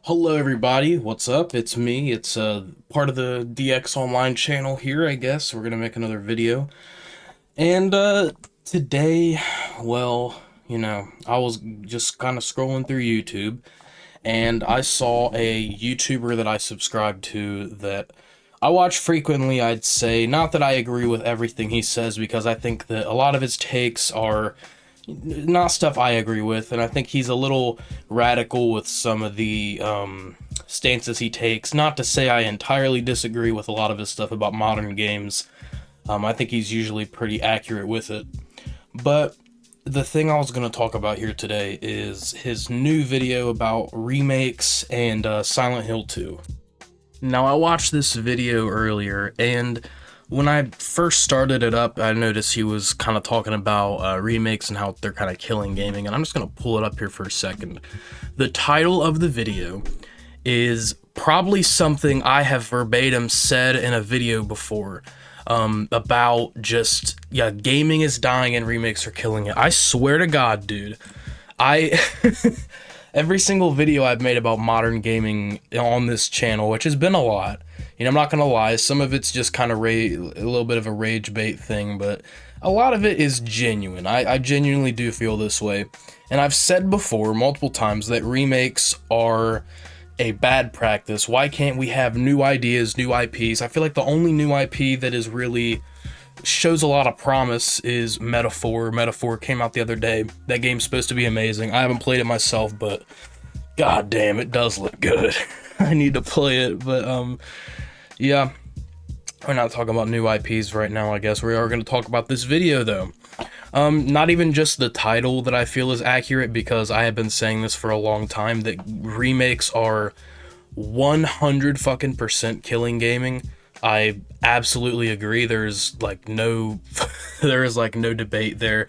Hello everybody, what's up? It's me. It's part of the DX Online channel here, I guess. We're gonna make another video. And today, well, I was just kind of scrolling through YouTube and I saw a YouTuber that I subscribe to that I watch frequently, I'd say. Not that I agree with everything he says, because I think that a lot of his takes are not stuff I agree with, and I think he's a little radical with some of the stances he takes. Not to say I entirely disagree with a lot of his stuff about modern games. I think he's usually pretty accurate with it. But the thing I was going to talk about here today is his new video about remakes and Silent Hill 2. Now, I watched this video earlier, and when I first started it up, I noticed he was kind of talking about remakes and how they're kind of killing gaming, and I'm just going to pull it up here for a second. The title of the video is probably something I have verbatim said in a video before, about just, yeah, gaming is dying and remakes are killing it. I swear to God, dude, every single video I've made about modern gaming on this channel, which has been a lot, I'm not gonna lie, some of it's just kind of a little bit of a rage bait thing, but a lot of it is genuine. I genuinely do feel this way. And I've said before multiple times that remakes are a bad practice. Why can't we have new ideas, new IPs? I feel like the only new IP that is really shows a lot of promise is Metaphor. Metaphor came out the other day. That game's supposed to be amazing. I haven't played it myself, but god damn, it does look good. I need to play it, but yeah, we're not talking about new IPs right now. I guess we are going to talk about this video though. Not even just the title that I feel is accurate, because I have been saying this for a long time, that remakes are 100% killing gaming. I absolutely agree. There's like no there is like no debate there.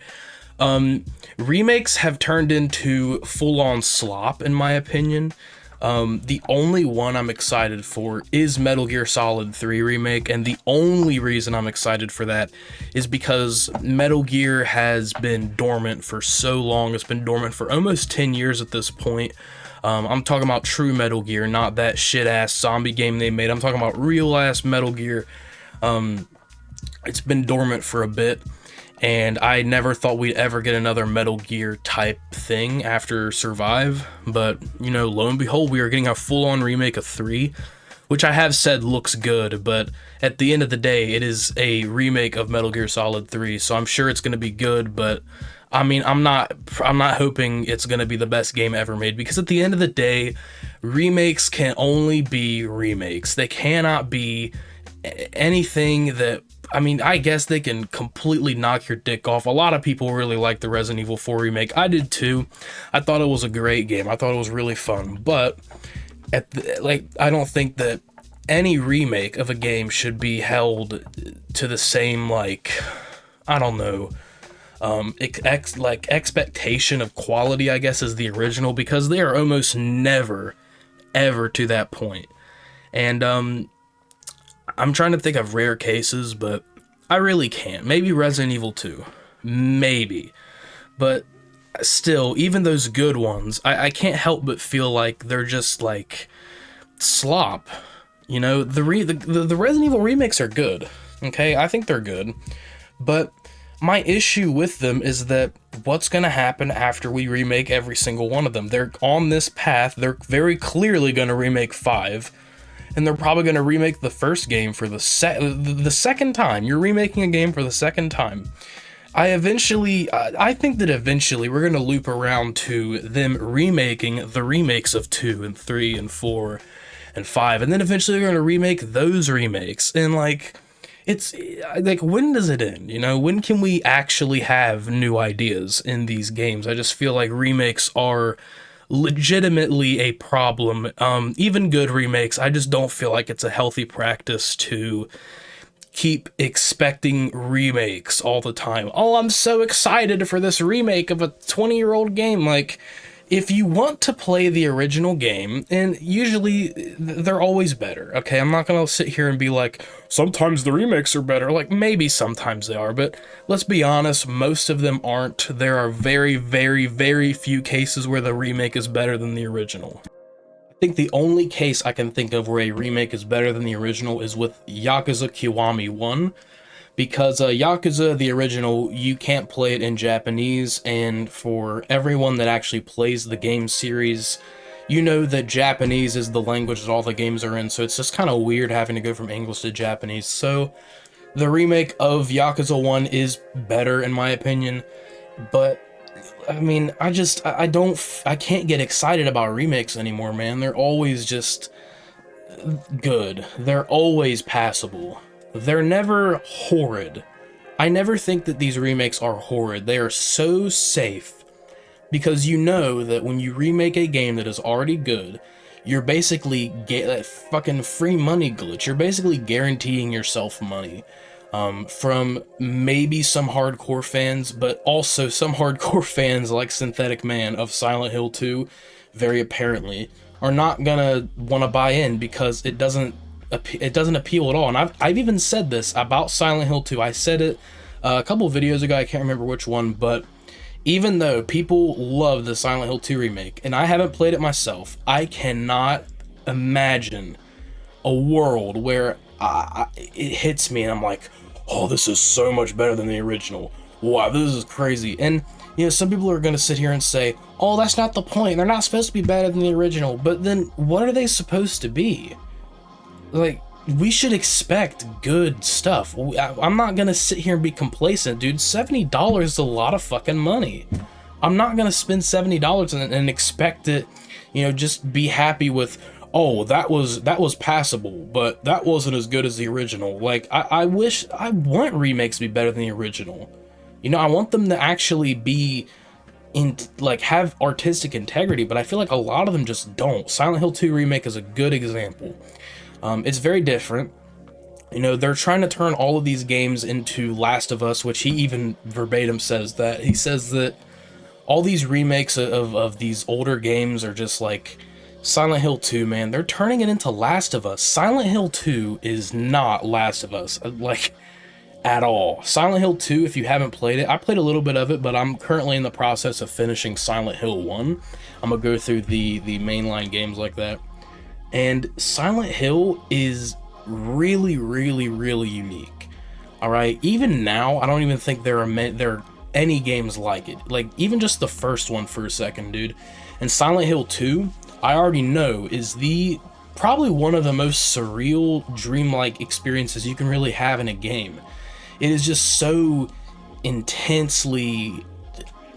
Remakes have turned into full-on slop, in my opinion. The only one I'm excited for is Metal Gear Solid 3 Remake, and the only reason I'm excited for that is because Metal Gear has been dormant for so long. It's been dormant for almost 10 years at this point. I'm talking about true Metal Gear, not that shit-ass zombie game they made. I'm talking about real-ass Metal Gear. It's been dormant for a bit, and I never thought we'd ever get another Metal Gear type thing after Survive, but, lo and behold, we are getting a full-on remake of 3, which I have said looks good, but at the end of the day, it is a remake of Metal Gear Solid 3, so I'm sure it's going to be good, but I mean, I'm not hoping it's going to be the best game ever made, because at the end of the day, remakes can only be remakes. They cannot be anything that, I mean, I guess they can completely knock your dick off. A lot of people really like the Resident Evil 4 remake. I did too. I thought it was a great game. I thought it was really fun, but I don't think that any remake of a game should be held to the same, I don't know, expectation of quality, I guess, as the original, because they are almost never ever to that point. And I'm trying to think of rare cases, but I really can't. Maybe Resident Evil 2, maybe, but still, even those good ones, I can't help but feel like they're just like slop. The Resident Evil remakes are good, okay, I think they're good, but my issue with them is that what's going to happen after we remake every single one of them? They're on this path. They're very clearly going to remake 5, and they're probably going to remake the first game for the second time. You're remaking a game for the second time. I think that eventually we're going to loop around to them remaking the remakes of 2 and 3 and 4 and 5, and then eventually they're going to remake those remakes, and it's like, when does it end? When can we actually have new ideas in these games? I just feel like remakes are legitimately a problem. Even good remakes, I just don't feel like it's a healthy practice to keep expecting remakes all the time. Oh, I'm so excited for this remake of a 20-year-old game. Like, if you want to play the original game, and usually they're always better, okay? I'm not gonna sit here and be like, sometimes the remakes are better. Like, maybe sometimes they are, but let's be honest, most of them aren't. There are very, very, very few cases where the remake is better than the original. think the only case I can think of where a remake is better than the original is with Yakuza Kiwami 1, because Yakuza, the original, you can't play it in Japanese, and for everyone that actually plays the game series, you know that Japanese is the language that all the games are in, so it's just kind of weird having to go from English to Japanese. So the remake of Yakuza 1 is better in my opinion, but I mean, I can't get excited about remakes anymore, man. They're always just good. They're always passable. They're never horrid. I never think that these remakes are horrid. They are so safe because you know that when you remake a game that is already good, you're basically that fucking free money glitch. You're basically guaranteeing yourself money. From maybe some hardcore fans, but also some hardcore fans like Synthetic Man of Silent Hill 2, very apparently, are not gonna want to buy in because it doesn't appeal at all. And I've even said this about Silent Hill 2. I said it a couple of videos ago, I can't remember which one, but even though people love the Silent Hill 2 remake, and I haven't played it myself, I cannot imagine a world where it hits me and I'm like, oh, this is so much better than the original. Wow, this is crazy. And, you know, some people are going to sit here and say, oh, that's not the point. They're not supposed to be better than the original. But then what are they supposed to be? Like, we should expect good stuff. I'm not going to sit here and be complacent, dude. $70 is a lot of fucking money. I'm not going to spend $70 and expect it, you know, just be happy with, oh, that was passable, but that wasn't as good as the original. Like, I want remakes to be better than the original. You know, I want them to actually be like have artistic integrity, but I feel like a lot of them just don't. Silent Hill 2 remake is a good example. It's very different. You know, they're trying to turn all of these games into Last of Us, which he even verbatim says that. He says that all these remakes of these older games are just like Silent Hill 2, man. They're turning it into Last of Us. Silent Hill 2 is not Last of Us, like, at all. Silent Hill 2, if you haven't played it, I played a little bit of it, but I'm currently in the process of finishing Silent Hill 1. I'm gonna go through the mainline games like that. And Silent Hill is really, really, really unique. Alright, even now, I don't even think there are any games like it. Like, even just the first one for a second, dude. And Silent Hill 2, I already know, is probably one of the most surreal, dreamlike experiences you can really have in a game. It is just so intensely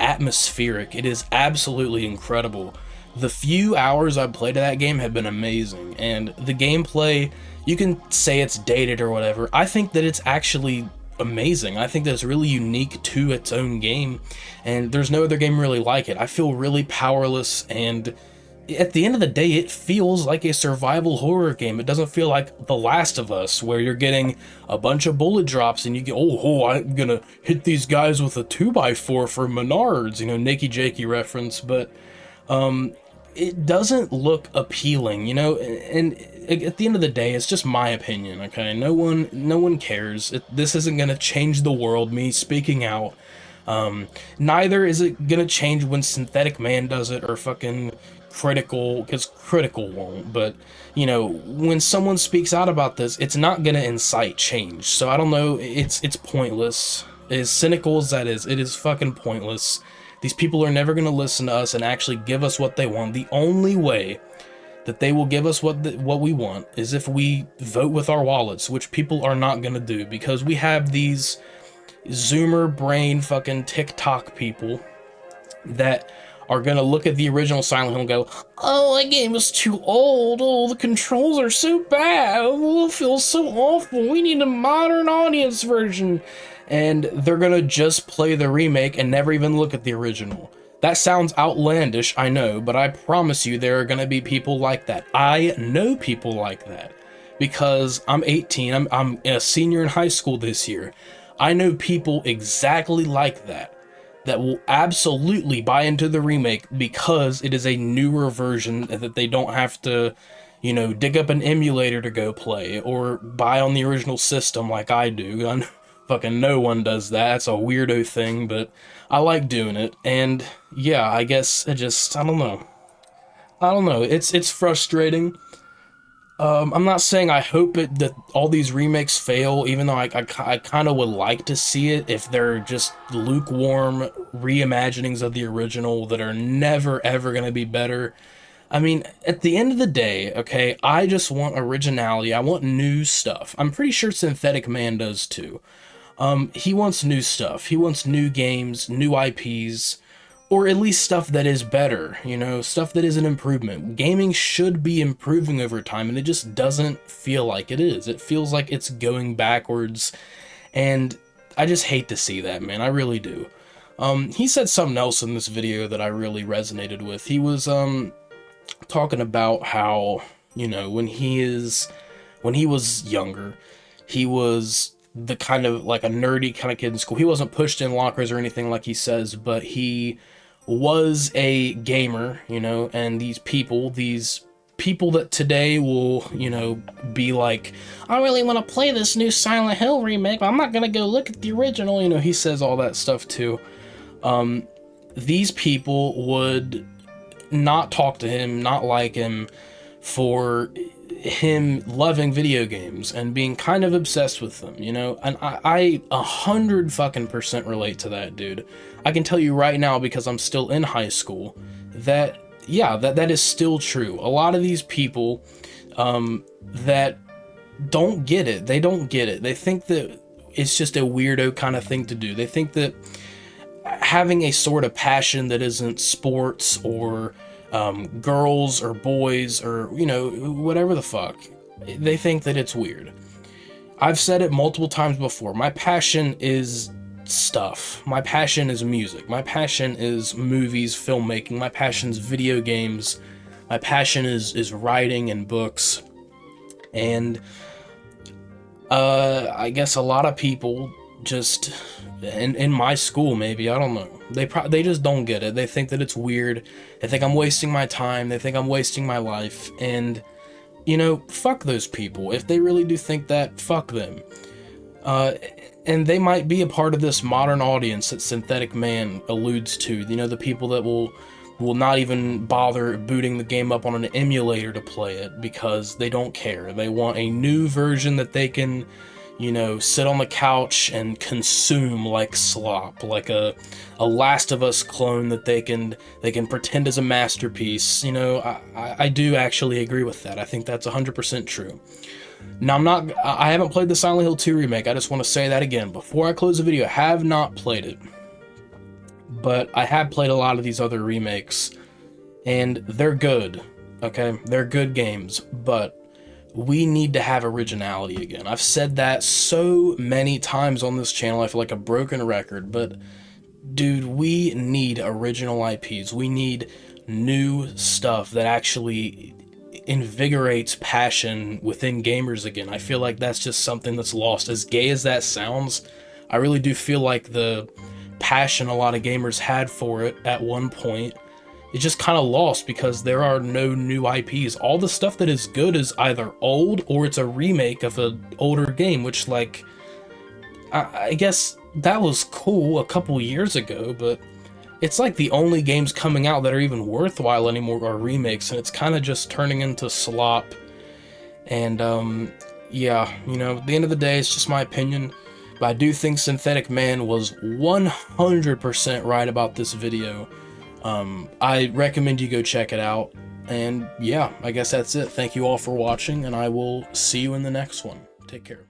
atmospheric. It is absolutely incredible. The few hours I've played of that game have been amazing, and the gameplay, you can say it's dated or whatever. I think that it's actually amazing. I think that it's really unique to its own game, and there's no other game really like it. I feel really powerless, and at the end of the day, it feels like a survival horror game. It doesn't feel like The Last of Us, where you're getting a bunch of bullet drops and you get, oh, I'm gonna hit these guys with a 2x4 for Menards, you know, Nakey Jakey reference, but it doesn't look appealing, you know, and at the end of the day, it's just my opinion, okay? No one cares. This isn't gonna change the world, me speaking out. Neither is it gonna change when Synthetic Man does it, or fucking Critical, because Critical won't, but, you know, when someone speaks out about this, it's not gonna incite change. So I don't know, it's pointless. As cynical as that is, it is fucking pointless. These people are never gonna listen to us and actually give us what they want. The only way that they will give us what we want is if we vote with our wallets, which people are not gonna do, because we have these Zoomer brain fucking TikTok people that are gonna look at the original Silent Hill and go, oh, that game is too old, oh, the controls are so bad, oh, it feels so awful, we need a modern audience version. And they're gonna just play the remake and never even look at the original. That sounds outlandish, I know, but I promise you there are gonna be people like that. I know people like that, because I'm 18, I'm a senior in high school this year. I know people exactly like that will absolutely buy into the remake because it is a newer version that they don't have to, you know, dig up an emulator to go play, or buy on the original system like I do. Fucking no one does that. It's a weirdo thing, but I like doing it. And yeah, I guess I don't know. I don't know. It's frustrating. I'm not saying I hope that all these remakes fail, even though I kind of would like to see it if they're just lukewarm reimaginings of the original that are never ever going to be better. I mean, at the end of the day, okay, I just want originality. I want new stuff. I'm pretty sure Synthetic Man does too. He wants new stuff. He wants new games, new IPs, or at least stuff that is better, you know, stuff that is an improvement. Gaming should be improving over time, and it just doesn't feel like it is. It feels like it's going backwards, and I just hate to see that, man. I really do. He said something else in this video that I really resonated with. He was, talking about how, you know, when he was younger, he was the kind of like a nerdy kind of kid in school. He wasn't pushed in lockers or anything like he says, but he was a gamer, you know, and these people that today will, you know, be like, I really want to play this new Silent Hill remake, but I'm not gonna go look at the original, you know, he says all that stuff too. These people would not talk to him, not like him, for him loving video games and being kind of obsessed with them, you know? And I 100% relate to that, dude. I can tell you right now, because I'm still in high school, that, yeah, that is still true. A lot of these people, that don't get it. They don't get it. They think that it's just a weirdo kind of thing to do. They think that having a sort of passion that isn't sports or girls or boys or, you know, whatever the fuck, they think that it's weird. I've said it multiple times before. My passion is stuff. My passion is music. My passion is movies, filmmaking. My passion is video games. My passion is writing and books. And I guess a lot of people just in my school, maybe, I don't know, they just don't get it. They think that it's weird. They think I'm wasting my time. They think I'm wasting my life. And, you know, fuck those people. If they really do think that, fuck them. And they might be a part of this modern audience that Synthetic Man alludes to. You know, the people that will not even bother booting the game up on an emulator to play it because they don't care. They want a new version that they can, you know, sit on the couch and consume like slop, like a Last of Us clone that they can pretend is a masterpiece. You know, I do actually agree with that. I think that's 100% true. Now, I haven't played the Silent Hill 2 remake. I just want to say that again before I close the video. I have not played it, but I have played a lot of these other remakes, and they're good. Okay, they're good games, but we need to have originality again. I've said that so many times on this channel. I feel like a broken record, but dude, we need original IPs. We need new stuff that actually invigorates passion within gamers again. I feel like that's just something that's lost. As gay as that sounds, I really do feel like the passion a lot of gamers had for it at one point, it's just kind of lost because there are no new IPs. All the stuff that is good is either old or it's a remake of an older game, which, like, I guess that was cool a couple years ago, but it's like the only games coming out that are even worthwhile anymore are remakes, and it's kind of just turning into slop. And, yeah, you know, at the end of the day, it's just my opinion, but I do think Synthetic Man was 100% right about this video. I recommend you go check it out, and yeah, I guess that's it. Thank you all for watching, and I will see you in the next one. Take care.